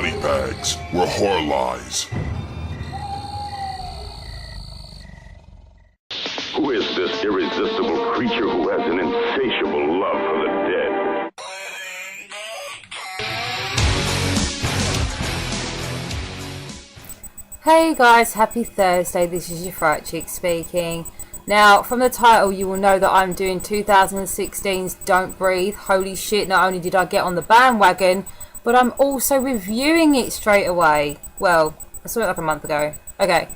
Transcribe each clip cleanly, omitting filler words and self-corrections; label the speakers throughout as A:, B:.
A: body bags where horror lies.
B: Who is this irresistible creature who has an insatiable love for the dead?
C: Hey guys, happy Thursday, this is your fright chick speaking. Now, from the title you will know that I'm doing 2016's Don't Breathe. Holy shit, not only did I get on the bandwagon, but I'm also reviewing it straight away. Well, I saw it like a month ago. Okay,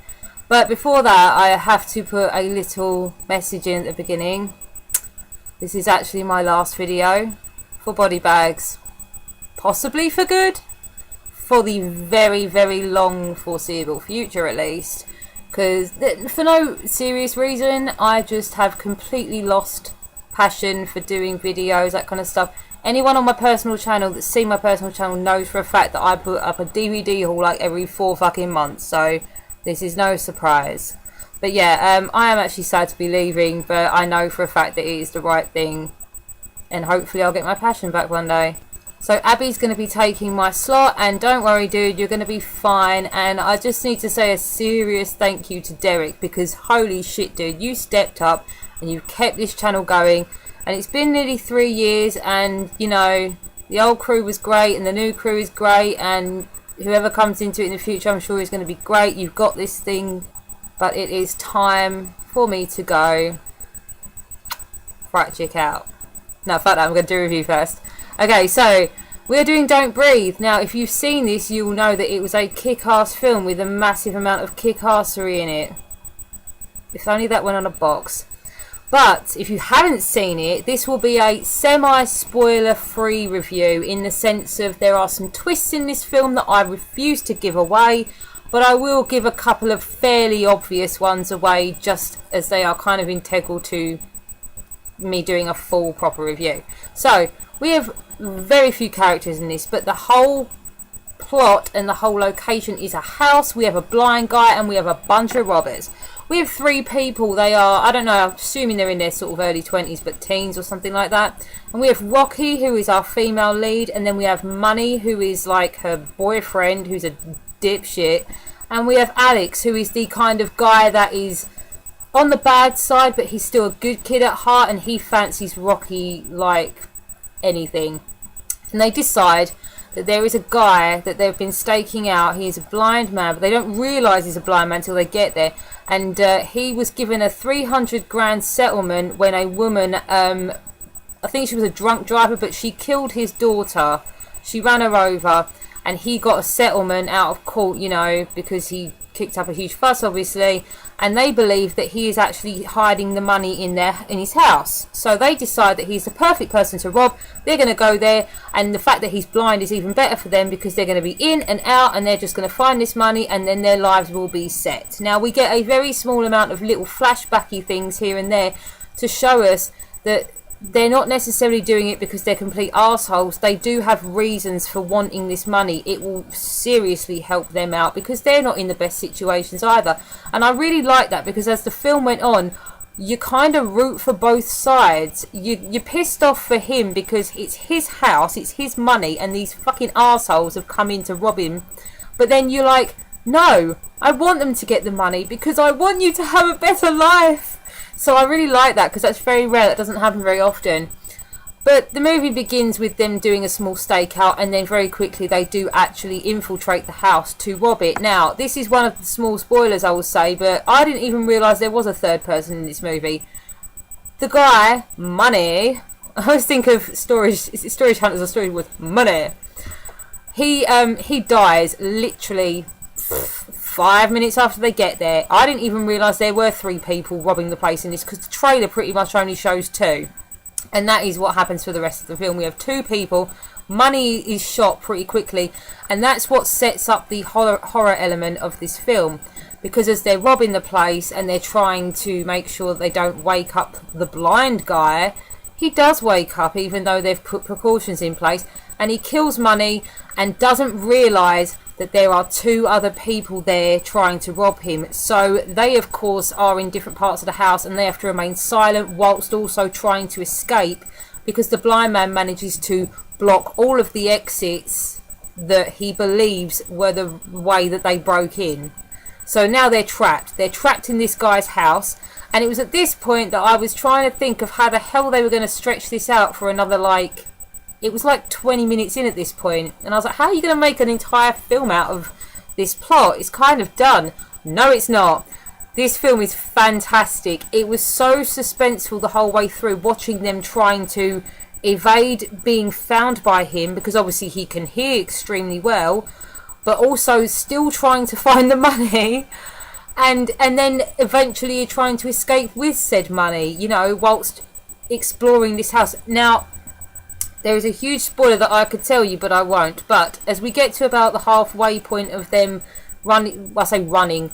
C: but before that I have to put a little message in at the beginning. This is actually my last video for body bags. Possibly for good. For the very, very long foreseeable future at least. Because for no serious reason, I just have completely lost passion for doing videos, that kind of stuff. Anyone on my personal channel that's seen my personal channel knows for a fact that I put up a DVD haul like every 4 fucking months. So this is no surprise. But yeah, I am actually sad to be leaving, but I know for a fact that it is the right thing. And hopefully I'll get my passion back one day. So Abby's going to be taking my slot, and don't worry dude, you're going to be fine. And I just need to say a serious thank you to Derek, because holy shit dude, you stepped up and you kept this channel going, and it's been nearly 3 years, and you know, the old crew was great and the new crew is great, and whoever comes into it in the future I'm sure is going to be great. You've got this thing, but it is time for me to go. Right, check out. No, fuck that, I'm going to do a review first. Okay, so we're doing Don't Breathe. Now, if you've seen this, you will know that it was a kick-ass film with a massive amount of kick-assery in it. If only that went on a box. But if you haven't seen it, this will be a semi-spoiler-free review, in the sense of there are some twists in this film that I refuse to give away, but I will give a couple of fairly obvious ones away, just as they are kind of integral to me doing a full proper review. So we have very few characters in this, but the whole plot and the whole location is a house. We have a blind guy and we have a bunch of robbers. We have 3 people. They are, I don't know, I'm assuming they're in their sort of early 20s, but teens or something like that. And we have Rocky, who is our female lead, and then we have Money, who is like her boyfriend, who's a dipshit, and we have Alex, who is the kind of guy that is on the bad side, but he's still a good kid at heart, and he fancies Rocky like anything. And they decide that there is a guy that they've been staking out. He is a blind man, but they don't realise he's a blind man until they get there. And he was given a 300 grand settlement when a woman, I think she was a drunk driver, but she killed his daughter. She ran her over, and he got a settlement out of court, you know, because he kicked up a huge fuss, obviously, and they believe that he is actually hiding the money in his house. So they decide that he's the perfect person to rob. They're going to go there, and the fact that he's blind is even better for them, because they're going to be in and out, and they're just going to find this money, and then their lives will be set. Now, we get a very small amount of little flashbacky things here and there to show us that they're not necessarily doing it because they're complete arseholes. They do have reasons for wanting this money. It will seriously help them out, because they're not in the best situations either. And I really like that, because as the film went on, you kind of root for both sides. You're pissed off for him because it's his house, it's his money, and these fucking arseholes have come in to rob him. But then you're like, no, I want them to get the money because I want you to have a better life. So I really like that, because that's very rare. That doesn't happen very often. But the movie begins with them doing a small stakeout, and then very quickly they do actually infiltrate the house to rob it. Now, this is one of the small spoilers, I will say, but I didn't even realise there was a third person in this movie. The guy, Money, I always think of Storage Hunters or Story with Money. He dies literally 5 minutes after they get there. I didn't even realise there were 3 people robbing the place in this, because the trailer pretty much only shows 2. And that is what happens for the rest of the film. We have 2 people. Money is shot pretty quickly, and that's what sets up the horror element of this film. Because as they're robbing the place and they're trying to make sure that they don't wake up the blind guy, he does wake up, even though they've put precautions in place, and he kills Money and doesn't realise that there are 2 other people there trying to rob him. So they, of course, are in different parts of the house, and they have to remain silent whilst also trying to escape, because the blind man manages to block all of the exits that he believes were the way that they broke in. So now they're trapped. They're trapped in this guy's house. And it was at this point that I was trying to think of how the hell they were going to stretch this out for another, like... It was like 20 minutes in at this point. And I was like, how are you going to make an entire film out of this plot? It's kind of done. No, it's not. This film is fantastic. It was so suspenseful the whole way through, watching them trying to evade being found by him, because obviously he can hear extremely well, but also still trying to find the money, and then eventually trying to escape with said money, you know, whilst exploring this house. Now, there is a huge spoiler that I could tell you, but I won't. But as we get to about the halfway point of them running, well, I say running,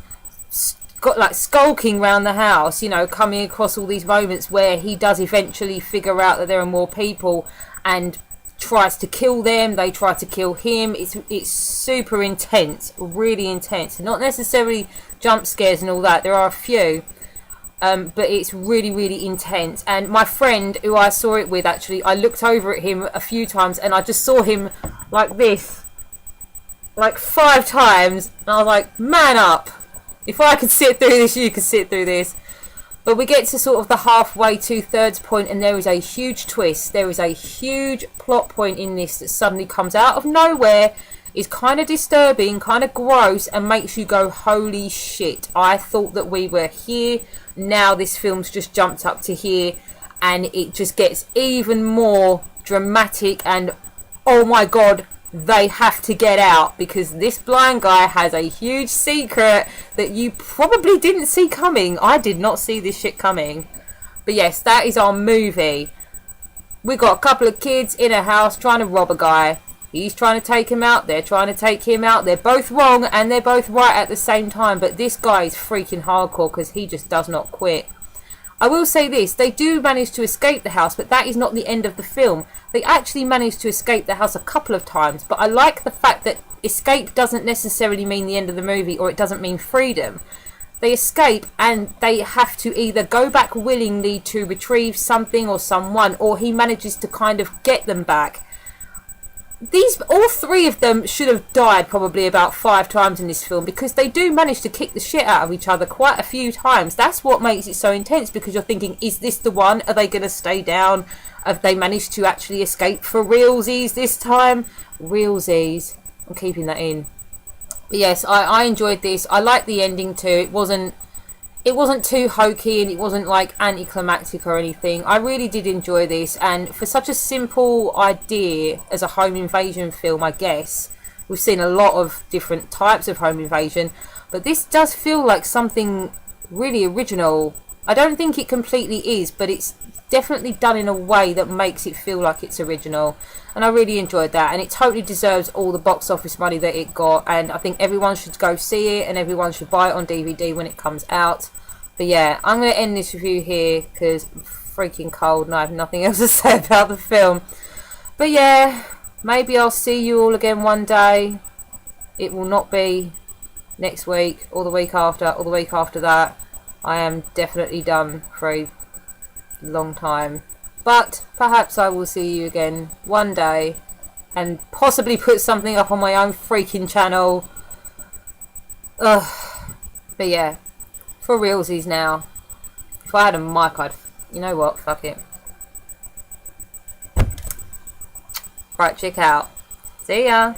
C: got like skulking around the house, you know, coming across all these moments where he does eventually figure out that there are more people and tries to kill them. They try to kill him. It's super intense, really intense. Not necessarily jump scares and all that. There are a few, but it's really, really intense. And my friend who I saw it with, actually, I looked over at him a few times and I just saw him like this, like 5 times, and I was like, man up. If I could sit through this, you could sit through this. But we get to sort of the halfway, 2/3 point, and there is a huge twist. There is a huge plot point in this that suddenly comes out of nowhere, is kind of disturbing, kind of gross, and makes you go, holy shit. I thought that we were here. Now this film's just jumped up to here, and it just gets even more dramatic, and oh my god, they have to get out, because this blind guy has a huge secret that you probably didn't see coming. I did not see this shit coming. But yes, that is our movie. We got a couple of kids in a house trying to rob a guy. He's trying to take him out. They're trying to take him out. They're both wrong and they're both right at the same time. But this guy is freaking hardcore because he just does not quit. I will say this, they do manage to escape the house, but that is not the end of the film. They actually manage to escape the house a couple of times, but I like the fact that escape doesn't necessarily mean the end of the movie, or it doesn't mean freedom. They escape and they have to either go back willingly to retrieve something or someone, or he manages to kind of get them back. All 3 of them should have died probably about 5 times in this film, because they do manage to kick the shit out of each other quite a few times. That's what makes it so intense, because you're thinking, is this the one? Are they going to stay down? Have they managed to actually escape for realsies this time? Realsies. I'm keeping that in. But yes, I enjoyed this. I liked the ending too. It wasn't too hokey, and it wasn't like anticlimactic or anything. I really did enjoy this, and for such a simple idea as a home invasion film, I guess, we've seen a lot of different types of home invasion, but this does feel like something really original. I don't think it completely is, but it's definitely done in a way that makes it feel like it's original, and I really enjoyed that, and it totally deserves all the box office money that it got, and I think everyone should go see it, and everyone should buy it on DVD when it comes out. But yeah, I'm going to end this review here because I'm freaking cold and I have nothing else to say about the film. But yeah, maybe I'll see you all again one day. It will not be next week or the week after or the week after that. I am definitely done for a long time. But perhaps I will see you again one day and possibly put something up on my own freaking channel. Ugh. But yeah. For realsies now. If I had a mic, I'd... You know what? Fuck it. Right, check out. See ya.